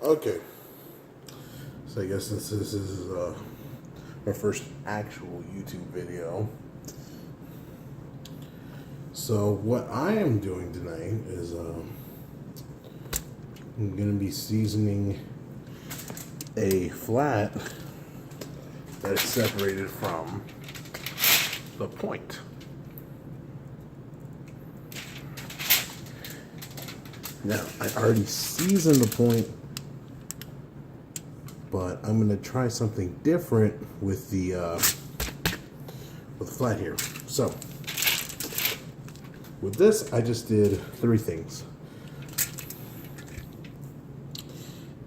Okay, so I guess since this is my first actual YouTube video, so what I am doing tonight is I'm going to be seasoning a flat that is separated from the point. Now, I already seasoned the point, but I'm going to try something different with the flat here. So, with this, I just did 3 things.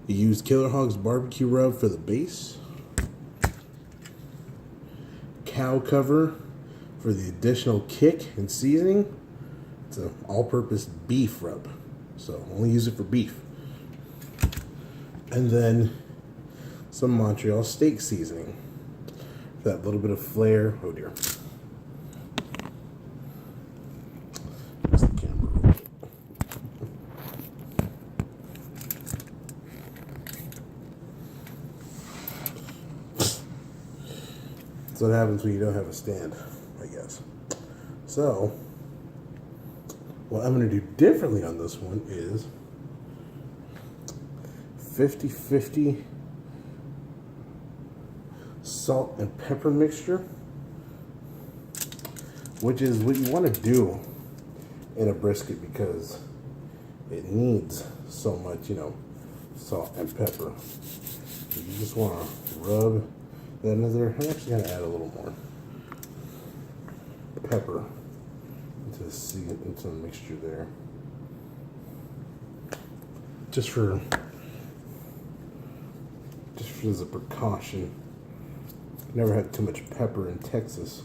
You use Killer Hog's barbecue rub for the base, cow cover for the additional kick and seasoning. It's an all-purpose beef rub, so only use it for beef. And then some Montreal steak seasoning for that little bit of flair. Oh dear. That's the camera. That's what happens when you don't have a stand, I guess. So, what I'm going to do differently on this one is 50-50 salt and pepper mixture, which is what you want to do in a brisket because it needs so much, salt and pepper. You just want to rub that in there. I'm actually going to add a little more pepper into the mixture there, just as a precaution. Never had too much pepper in Texas,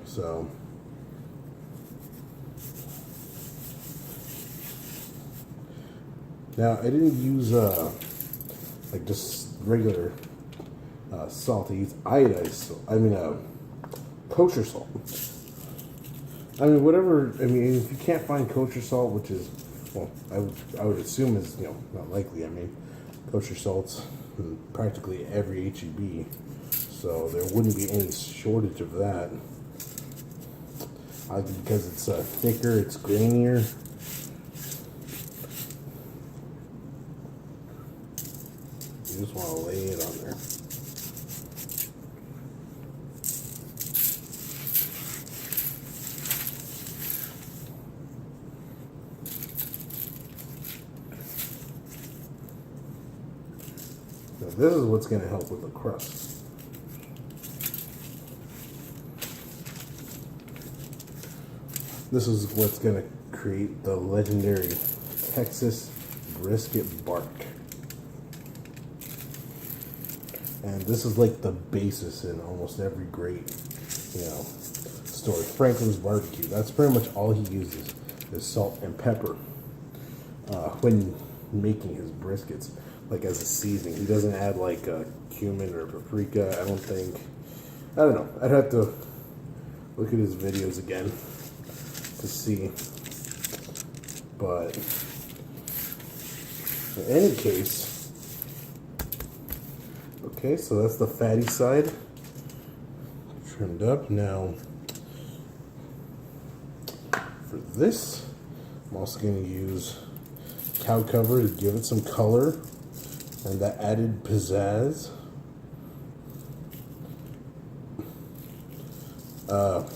so now I didn't use like just regular salt. I used iodized salt. Kosher salt. Whatever. If you can't find kosher salt, which is, well, I would assume is not likely. Kosher salt's in practically every HEB. So there wouldn't be any shortage of that. Because it's thicker, it's grainier. You just want to lay it on there. Now this is what's going to help with the crust. This is what's going to create the legendary Texas brisket bark. And this is like the basis in almost every great, story. Franklin's Barbecue. That's pretty much all he uses is salt and pepper when making his briskets, like as a seasoning. He doesn't add like cumin or paprika, I don't think. I don't know. I'd have to look at his videos again to see, but in any case, okay, so that's the fatty side trimmed up. Now for this, I'm also going to use cow cover to give it some color and that added pizzazz.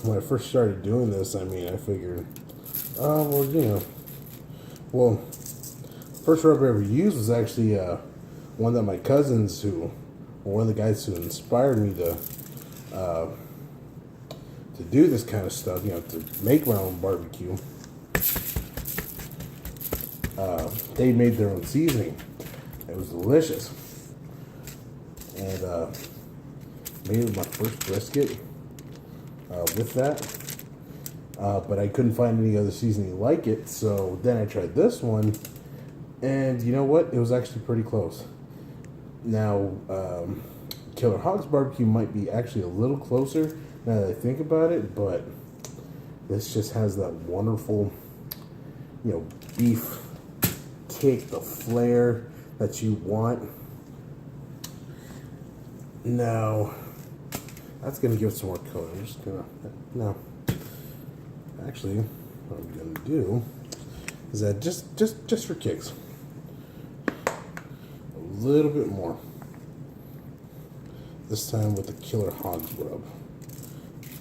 When I first started doing this, I figured, first rub I ever used was actually one that my cousins one of the guys who inspired me to do this kind of stuff, to make my own barbecue. They made their own seasoning. It was delicious. And made it with my first brisket. With that, but I couldn't find any other seasoning like it, so then I tried this one, and you know what? It was actually pretty close. Now, Killer Hog's Barbecue might be actually a little closer now that I think about it, but this just has that wonderful, beef kick, the flair, that you want. Now, that's going to give it some more color. I'm just going to, no. Actually, what I'm going to do is that just for kicks, a little bit more. This time with the Killer Hogs rub.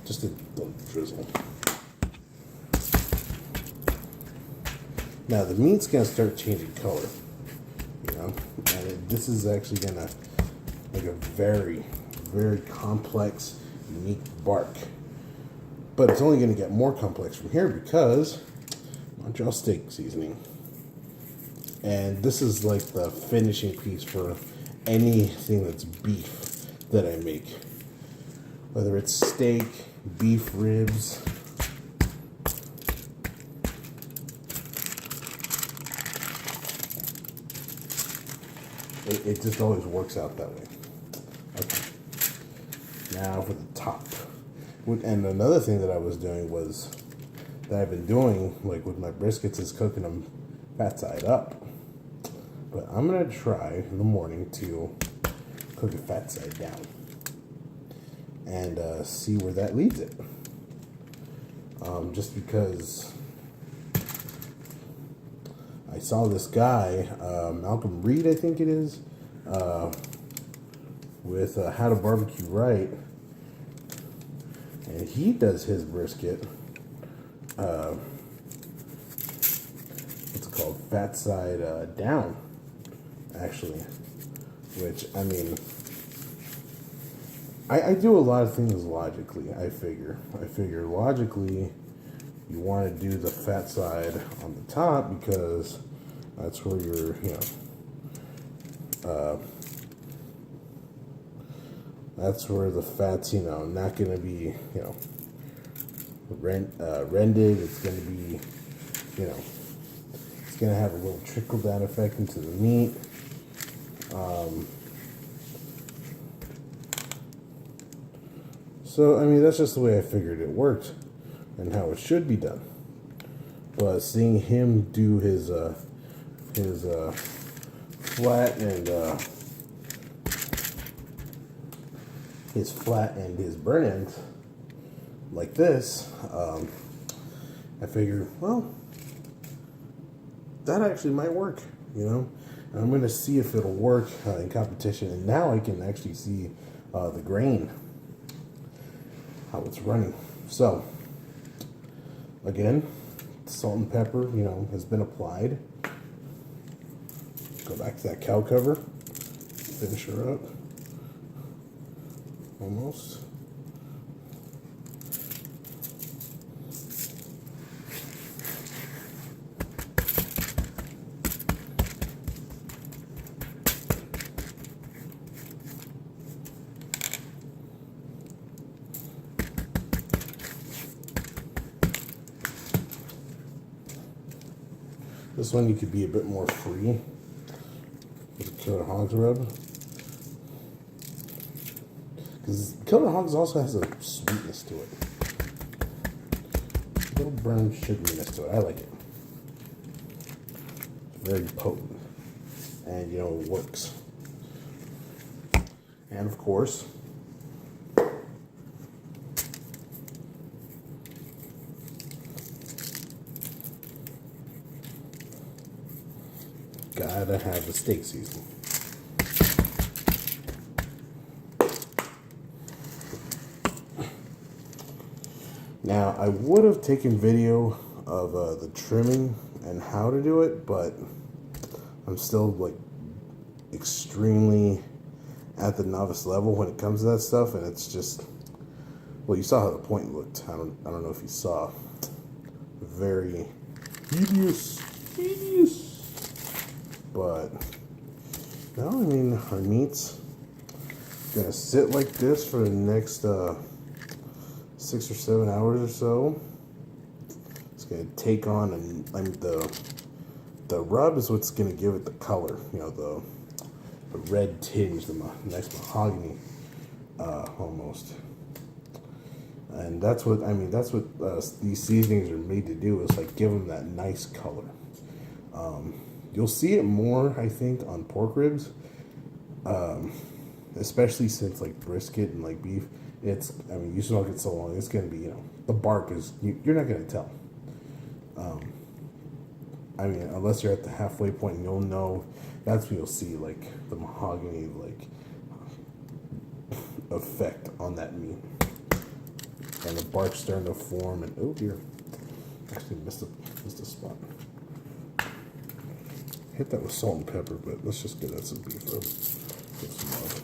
Just a little drizzle. Now the meat's gonna start changing color, you know, and this is actually gonna make a very, very complex, unique bark. But it's only gonna get more complex from here because Montreal steak seasoning. And this is like the finishing piece for anything that's beef that I make. Whether it's steak, beef ribs, it just always works out that way. Okay. Now for the top. And another thing that I was doing was, that I've been doing, like with my briskets, is cooking them fat side up. But I'm going to try in the morning to cook it fat side down. And see where that leads it. Just because I saw this guy, Malcolm Reed, I think it is, with How to Barbecue Right, and he does his brisket, what's it called, fat side down, actually, which, I mean, I do a lot of things logically, I figure logically you want to do the fat side on the top because that's where you're, you know, that's where the fat's, you know, not going to be, you know, rendered. It's going to be, you know, it's going to have a little trickle down effect into the meat. So, I mean, that's just the way I figured it worked and how it should be done. But seeing him do his flat and his burn ends like this, I figured, well, that actually might work, you know. And I'm going to see if it'll work in competition. And now I can actually see the grain, how it's running. So, again, salt and pepper, you know, has been applied. Go back to that cow cover. Finish her up. Almost. This one you could be a bit more free with the Killer Hogs rub. Because Killer Hogs also has a sweetness to it. A little brown sugariness to it. I like it. It's very potent. And, you know, it works. And, of course, gotta have the steak seasoning. Now, I would have taken video of the trimming and how to do it, but I'm still like extremely at the novice level when it comes to that stuff, and it's just, well, you saw how the point looked. I don't know if you saw. Very hideous. But no, I mean, our meat's gonna sit like this for the next 6 or 7 hours or so. It's gonna take on, and I mean, the rub is what's gonna give it the color. You know, the red tinge, the nice mahogany, almost. And that's what I mean. That's what these seasonings are made to do. Is like give them that nice color. You'll see it more, I think, on pork ribs, especially since like brisket and like beef. I mean, you smoke it so long, it's gonna be, the bark is, you're not gonna tell. I mean, unless you're at the halfway point, you'll know. That's when you'll see like the mahogany like effect on that meat, and the bark starting to form. And oh dear, actually missed a spot. Hit that with salt and pepper, but let's just get that some beef though. Get some love.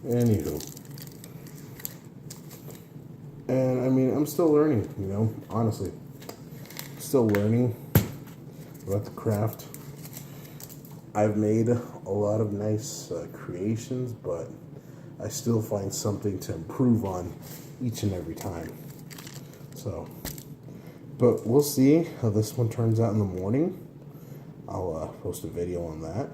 Anywho. And I mean, I'm still learning, honestly. Still learning about the craft. I've made a lot of nice creations, but I still find something to improve on each and every time. So, but we'll see how this one turns out in the morning. I'll post a video on that.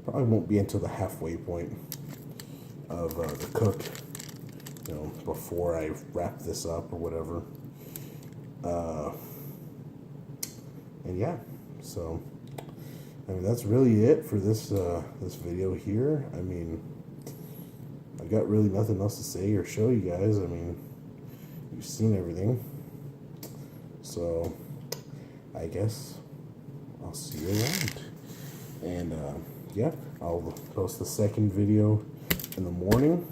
Probably won't be until the halfway point of the cook, before I wrap this up or whatever. And yeah, so I mean that's really it for this this video here. I mean, I got really nothing else to say or show you guys. I mean, you've seen everything, so I guess I'll see you around. And yeah, I'll post the second video in the morning.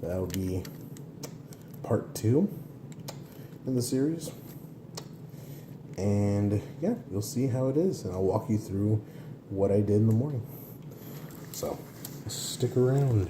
That'll be part 2 in the series. And yeah, you'll see how it is, and I'll walk you through what I did in the morning. So stick around.